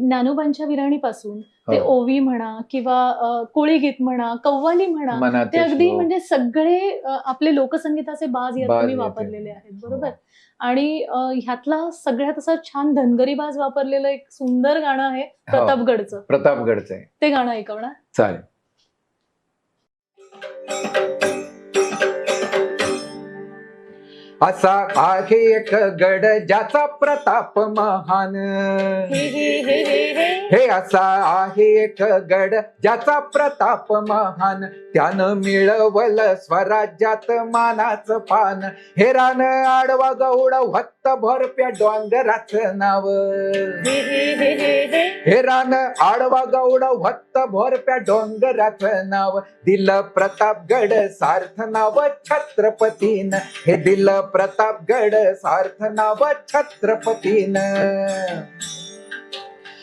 ज्ञानोबांच्या विराणीपासून ते हो. ओवी म्हणा किंवा कोळी गीत म्हणा, कव्वाली म्हणा, ते मनाचे अगदी श्लोक. म्हणजे सगळे आपले लोकसंगीताचे बाज यात बाज तुम्ही येते. वापरलेले आहेत, बरोबर? हो. आणि ह्यातला सगळ्यात असं छान धनगरी बाज वापरलेलं एक सुंदर गाणं आहे हो. प्रतापगडचं. प्रतापगडचं आहे. ते गाणं ऐकवणार? चालेल. असा आहे एक गड ज्याचा प्रताप महान. हे हे हे हे हे हे असा आहे एक गड ज्याचा प्रताप महान. त्यानं मिळवल स्वराज्यात मानाचं पान. हे रान आडवा गौड व्हत्त भरप्या डोंगराचं नाव. हे हे हे हे हे हे रान आडवा गौड व्हत्त भरप्या डोंगराचं नाव. दिलं प्रतापगड सार्थ नाव छत्रपतीनं. हे दिलं प्रतापगड सार्थ नाव छत्रपतीनं.